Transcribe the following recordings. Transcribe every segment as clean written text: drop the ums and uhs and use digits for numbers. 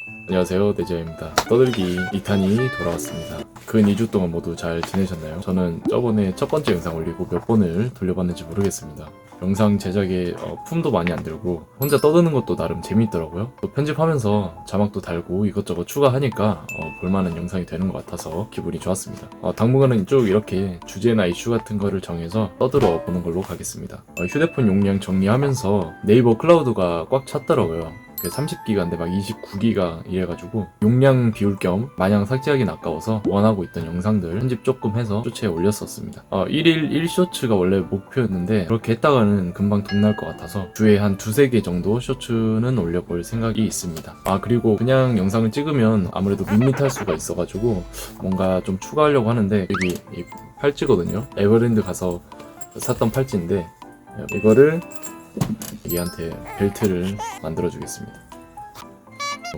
안녕하세요, 내재입니다. 떠들기 2탄이 돌아왔습니다. 근 2주 동안 모두 잘 지내셨나요? 저는 저번에 첫 번째 영상 올리고 몇 번을 돌려봤는지 모르겠습니다. 영상 제작에 품도 많이 안 들고 혼자 떠드는 것도 나름 재미있더라고요. 또 편집하면서 자막도 달고 이것저것 추가하니까 볼만한 영상이 되는 것 같아서 기분이 좋았습니다. 당분간은 쭉 이렇게 주제나 이슈 같은 거를 정해서 떠들어 보는 걸로 가겠습니다. 휴대폰 용량 정리하면서 네이버 클라우드가 꽉 찼더라고요. 30기가인데 막 29기가 이래가지고 용량 비울 겸 마냥 삭제하긴 아까워서 원하고 있던 영상들 편집 조금 해서 쇼츠에 올렸었습니다. 1일 1쇼츠가 원래 목표였는데 그렇게 했다가는 금방 돈 날 것 같아서 주에 한 2-3개 정도 쇼츠는 올려볼 생각이 있습니다. 그리고 그냥 영상을 찍으면 아무래도 밋밋할 수가 있어가지고 뭔가 좀 추가하려고 하는데 여기 이 팔찌거든요. 에버랜드 가서 샀던 팔찌인데 이거를 얘한테 벨트를 만들어 주겠습니다.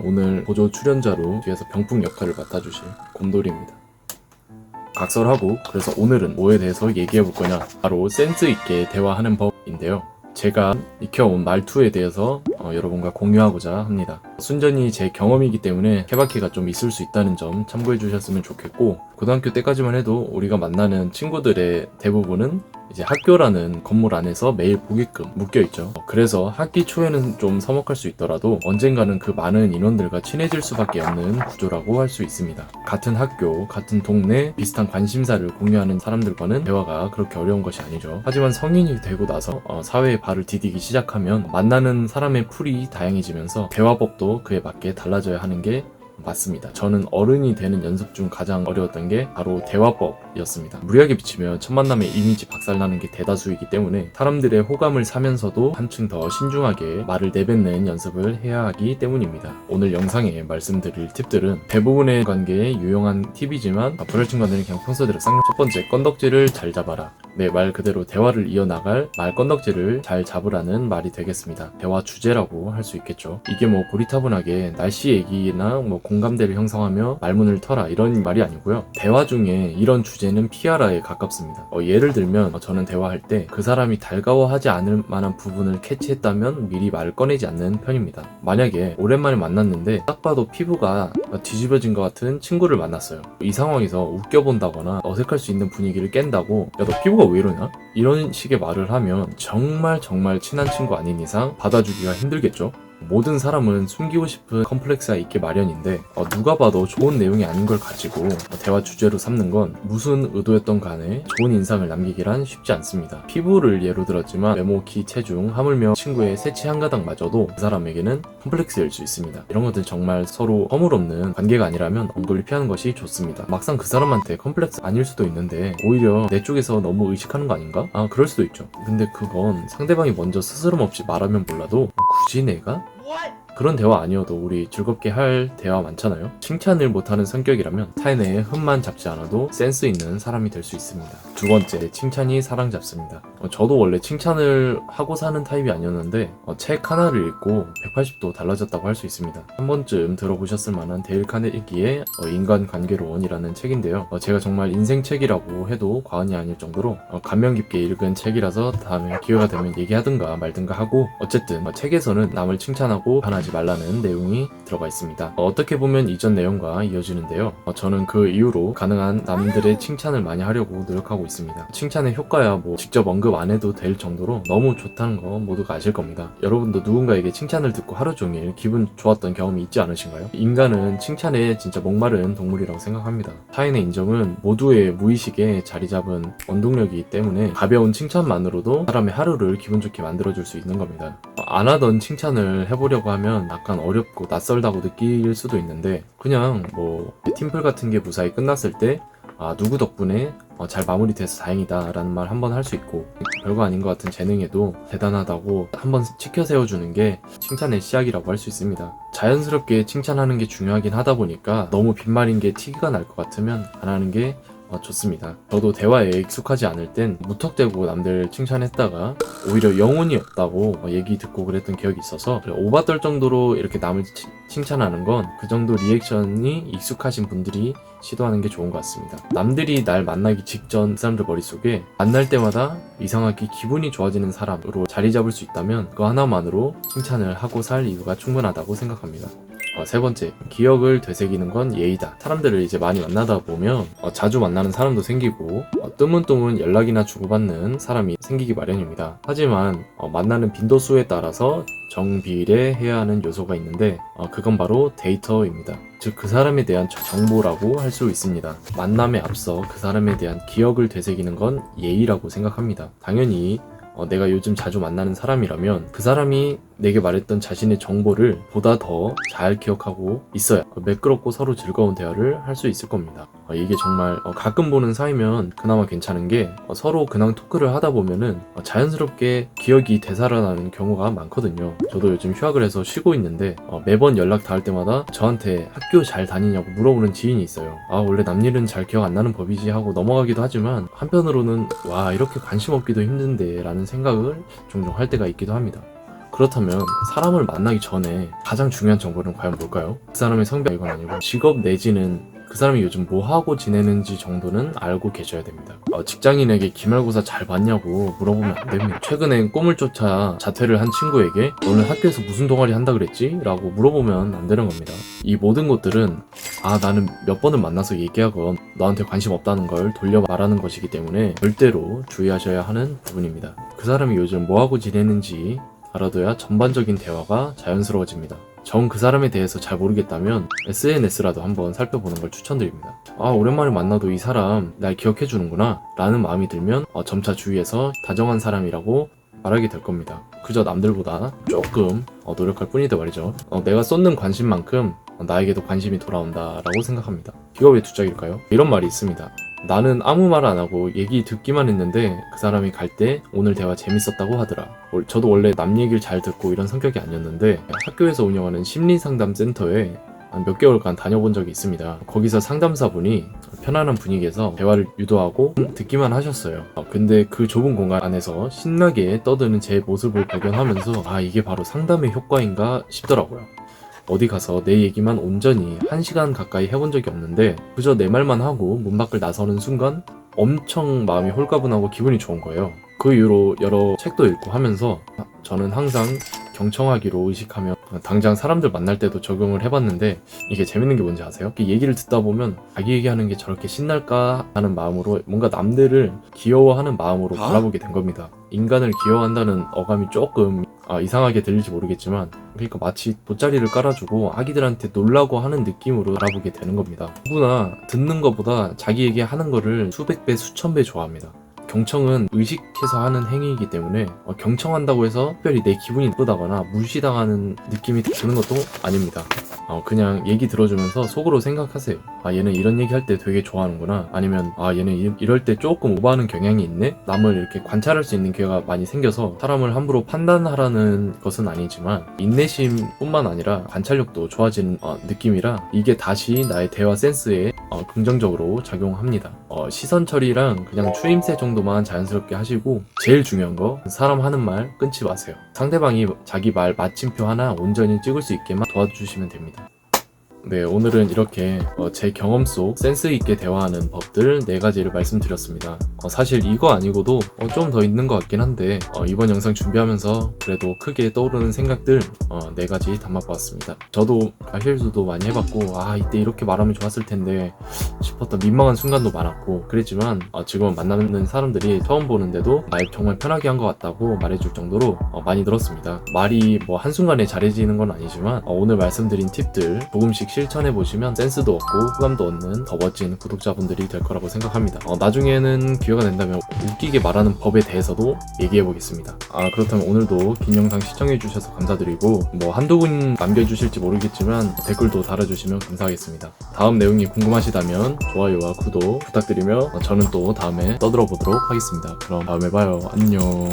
오늘 보조 출연자로 뒤에서 병풍 역할을 맡아주실 곰돌이입니다. 각설하고 그래서 오늘은 뭐에 대해서 얘기해 볼 거냐, 바로 센스 있게 대화하는 법인데요. 제가 익혀온 말투에 대해서 여러분과 공유하고자 합니다. 순전히 제 경험이기 때문에 케바케가 좀 있을 수 있다는 점 참고해 주셨으면 좋겠고, 고등학교 때까지만 해도 우리가 만나는 친구들의 대부분은 이제 학교라는 건물 안에서 매일 보게끔 묶여있죠. 그래서 학기 초에는 좀 서먹할 수 있더라도 언젠가는 그 많은 인원들과 친해질 수밖에 없는 구조라고 할 수 있습니다. 같은 학교, 같은 동네, 비슷한 관심사를 공유하는 사람들과는 대화가 그렇게 어려운 것이 아니죠. 하지만 성인이 되고 나서 사회에 발을 디디기 시작하면 만나는 사람의 풀이 다양해지면서 대화법도 그에 맞게 달라져야 하는 게 맞습니다. 저는 어른이 되는 연습 중 가장 어려웠던 게 바로 대화법이었습니다. 무리하게 비치면 첫 만남에 이미지 박살나는 게 대다수이기 때문에 사람들의 호감을 사면서도 한층 더 신중하게 말을 내뱉는 연습을 해야 하기 때문입니다. 오늘 영상에 말씀드릴 팁들은 대부분의 관계에 유용한 팁이지만 불알 친구들은 그냥 평소대로 쌍욕. 첫 번째, 건덕지를 잘 잡아라. 내 말 그대로 대화를 이어나갈 말 건덕지를 잘 잡으라는 말이 되겠습니다. 대화 주제라고 할 수 있겠죠. 이게 뭐 고리타분하게 날씨 얘기나 뭐 공감대를 형성하며 말문을 터라 이런 말이 아니고요. 대화 중에 이런 주제는 피하라에 가깝습니다. 예를 들면 저는 대화할 때 그 사람이 달가워하지 않을 만한 부분을 캐치했다면 미리 말을 꺼내지 않는 편입니다. 만약에 오랜만에 만났는데 딱 봐도 피부가 뒤집어진 것 같은 친구를 만났어요. 이 상황에서 웃겨본다거나 어색할 수 있는 분위기를 깬다고 야, 너 피부가 왜 이러냐? 이런 식의 말을 하면 정말 친한 친구 아닌 이상 받아주기가 힘들겠죠? 모든 사람은 숨기고 싶은 컴플렉스가 있게 마련인데 누가 봐도 좋은 내용이 아닌 걸 가지고 대화 주제로 삼는 건 무슨 의도였던 간에 좋은 인상을 남기기란 쉽지 않습니다. 피부를 예로 들었지만 외모, 키, 체중, 하물며 친구의 새치 한 가닥마저도 그 사람에게는 컴플렉스일 수 있습니다. 이런 것들 정말 서로 허물없는 관계가 아니라면 언급을 피하는 것이 좋습니다. 막상 그 사람한테 컴플렉스 아닐 수도 있는데 오히려 내 쪽에서 너무 의식하는 거 아닌가? 그럴 수도 있죠. 근데 그건 상대방이 먼저 스스럼 없이 말하면 몰라도 굳이 내가? 그런 대화 아니어도 우리 즐겁게 할 대화 많잖아요. 칭찬을 못하는 성격이라면 타인의 흠만 잡지 않아도 센스 있는 사람이 될 수 있습니다. 두 번째, 칭찬이 사랑 잡습니다. 저도 원래 칭찬을 하고 사는 타입이 아니었는데 책 하나를 읽고 180도 달라졌다고 할 수 있습니다. 한 번쯤 들어보셨을 만한 데일 카네기의 인간관계론이라는 책인데요. 제가 정말 인생책이라고 해도 과언이 아닐 정도로 감명 깊게 읽은 책이라서 다음에 기회가 되면 얘기하든가 말든가 하고, 어쨌든 책에서는 남을 칭찬하고 반하지 말라는 내용이 들어가 있습니다. 어떻게 보면 이전 내용과 이어지는데요. 저는 그 이후로 가능한 남들의 칭찬을 많이 하려고 노력하고 있습니다. 칭찬의 효과야 뭐 직접 언급 안 해도 될 정도로 너무 좋다는 거 모두가 아실 겁니다. 여러분도 누군가에게 칭찬을 듣고 하루 종일 기분 좋았던 경험이 있지 않으신가요? 인간은 칭찬에 진짜 목마른 동물이라고 생각합니다. 타인의 인정은 모두의 무의식에 자리 잡은 원동력이기 때문에 가벼운 칭찬만으로도 사람의 하루를 기분 좋게 만들어줄 수 있는 겁니다. 안 하던 칭찬을 해보려고 하면 약간 어렵고 낯설다고 느낄 수도 있는데, 그냥 뭐 팀플 같은 게 무사히 끝났을 때 누구 덕분에 잘 마무리돼서 다행이다 라는 말 한번 할 수 있고, 별거 아닌 것 같은 재능에도 대단하다고 한번 치켜 세워주는 게 칭찬의 시작이라고 할 수 있습니다. 자연스럽게 칭찬하는 게 중요하긴 하다 보니까 너무 빈말인 게 티가 날 것 같으면 안 하는 게 좋습니다. 저도 대화에 익숙하지 않을 땐 무턱대고 남들 칭찬했다가 오히려 영혼이 없다고 얘기 듣고 그랬던 기억이 있어서, 오바떨 정도로 이렇게 남을 칭찬하는 건 그 정도 리액션이 익숙하신 분들이 시도하는 게 좋은 것 같습니다. 남들이 날 만나기 직전 사람들 머릿속에 만날 때마다 이상하게 기분이 좋아지는 사람으로 자리 잡을 수 있다면 그 하나만으로 칭찬을 하고 살 이유가 충분하다고 생각합니다. 세 번째, 기억을 되새기는 건 예의다. 사람들을 이제 많이 만나다 보면 자주 만나는 사람도 생기고 뜨문뜨문 연락이나 주고받는 사람이 생기기 마련입니다. 하지만 만나는 빈도수에 따라서 정비례해야 하는 요소가 있는데 그건 바로 데이터입니다. 즉 그 사람에 대한 정보라고 할 수 있습니다. 만남에 앞서 그 사람에 대한 기억을 되새기는 건 예의라고 생각합니다. 당연히 내가 요즘 자주 만나는 사람이라면 그 사람이 내게 말했던 자신의 정보를 보다 더 잘 기억하고 있어야 매끄럽고 서로 즐거운 대화를 할 수 있을 겁니다. 이게 정말 가끔 보는 사이면 그나마 괜찮은 게 서로 근황 토크를 하다 보면은 자연스럽게 기억이 되살아나는 경우가 많거든요. 저도 요즘 휴학을 해서 쉬고 있는데 매번 연락 닿을 때마다 저한테 학교 잘 다니냐고 물어보는 지인이 있어요. 원래 남일은 잘 기억 안 나는 법이지 하고 넘어가기도 하지만 한편으로는 와, 이렇게 관심 없기도 힘든데 라는 생각을 종종 할 때가 있기도 합니다. 그렇다면 사람을 만나기 전에 가장 중요한 정보는 과연 뭘까요? 그 사람의 성별 이건 아니고 직업 내지는 그 사람이 요즘 뭐 하고 지내는지 정도는 알고 계셔야 됩니다. 직장인에게 기말고사 잘 봤냐고 물어보면 안 됩니다. 최근에 꿈을 쫓아 자퇴를 한 친구에게 너는 학교에서 무슨 동아리 한다 그랬지? 라고 물어보면 안 되는 겁니다. 이 모든 것들은 나는 몇 번을 만나서 얘기하건 너한테 관심 없다는 걸 돌려 말하는 것이기 때문에 절대로 주의하셔야 하는 부분입니다. 그 사람이 요즘 뭐 하고 지내는지 알아둬야 전반적인 대화가 자연스러워집니다. 정 그 사람에 대해서 잘 모르겠다면 SNS라도 한번 살펴보는 걸 추천드립니다. 오랜만에 만나도 이 사람 날 기억해주는구나 라는 마음이 들면 점차 주위에서 다정한 사람이라고 말하게 될 겁니다. 그저 남들보다 조금 노력할 뿐이다 말이죠. 내가 쏟는 관심만큼 나에게도 관심이 돌아온다 라고 생각합니다. 기업의 두 짝일까요? 이런 말이 있습니다. 나는 아무 말 안 하고 얘기 듣기만 했는데 그 사람이 갈 때 오늘 대화 재밌었다고 하더라. 저도 원래 남 얘기를 잘 듣고 이런 성격이 아니었는데 학교에서 운영하는 심리상담센터에 몇 개월간 다녀본 적이 있습니다. 거기서 상담사분이 편안한 분위기에서 대화를 유도하고 듣기만 하셨어요. 근데 그 좁은 공간 안에서 신나게 떠드는 제 모습을 발견하면서 이게 바로 상담의 효과인가 싶더라고요. 어디 가서 내 얘기만 온전히 1시간 가까이 해본 적이 없는데 그저 내 말만 하고 문 밖을 나서는 순간 엄청 마음이 홀가분하고 기분이 좋은 거예요. 그 이후로 여러 책도 읽고 하면서 저는 항상 경청하기로 의식하며 당장 사람들 만날 때도 적용을 해봤는데 이게 재밌는 게 뭔지 아세요? 얘기를 듣다 보면 자기 얘기하는 게 저렇게 신날까 하는 마음으로 뭔가 남들을 귀여워하는 마음으로 바라보게 된 겁니다. 인간을 귀여워한다는 어감이 조금 이상하게 들릴지 모르겠지만 그러니까 마치 돗자리를 깔아주고 아기들한테 놀라고 하는 느낌으로 바라보게 되는 겁니다. 누구나 듣는 것보다 자기 얘기하는 거를 수백 배 수천 배 좋아합니다. 경청은 의식해서 하는 행위이기 때문에 경청한다고 해서 특별히 내 기분이 나쁘다거나 무시당하는 느낌이 드는 것도 아닙니다. 그냥 얘기 들어주면서 속으로 생각하세요. 얘는 이런 얘기 할 때 되게 좋아하는구나. 아니면 얘는 이럴 때 조금 오버하는 경향이 있네? 남을 이렇게 관찰할 수 있는 기회가 많이 생겨서 사람을 함부로 판단하라는 것은 아니지만 인내심뿐만 아니라 관찰력도 좋아지는 느낌이라 이게 다시 나의 대화 센스에 긍정적으로 작용합니다. 시선 처리랑 그냥 추임새 정도만 자연스럽게 하시고 제일 중요한 거 사람 하는 말 끊지 마세요. 상대방이 자기 말 마침표 하나 온전히 찍을 수 있게만 도와주시면 됩니다. 네, 오늘은 이렇게 제 경험 속 센스 있게 대화하는 법들 4가지를 말씀드렸습니다. 사실 이거 아니고도 좀 더 있는 것 같긴 한데 이번 영상 준비하면서 그래도 크게 떠오르는 생각들 4가지 담아보았습니다. 저도 실수도 많이 해봤고 이때 이렇게 말하면 좋았을 텐데 싶었던 민망한 순간도 많았고 그랬지만 지금 만나는 사람들이 처음 보는데도 말 정말 편하게 한 것 같다고 말해줄 정도로 많이 늘었습니다. 말이 한순간에 잘해지는 건 아니지만 오늘 말씀드린 팁들 조금씩 실천해보시면 센스도 얻고 호감도 얻는 더 멋진 구독자분들이 될 거라고 생각합니다. 나중에는 기회가 된다면 웃기게 말하는 법에 대해서도 얘기해보겠습니다. 그렇다면 오늘도 긴 영상 시청해주셔서 감사드리고 한두 분 남겨주실지 모르겠지만 댓글도 달아주시면 감사하겠습니다. 다음 내용이 궁금하시다면 좋아요와 구독 부탁드리며 저는 또 다음에 떠들어보도록 하겠습니다. 그럼 다음에 봐요. 안녕.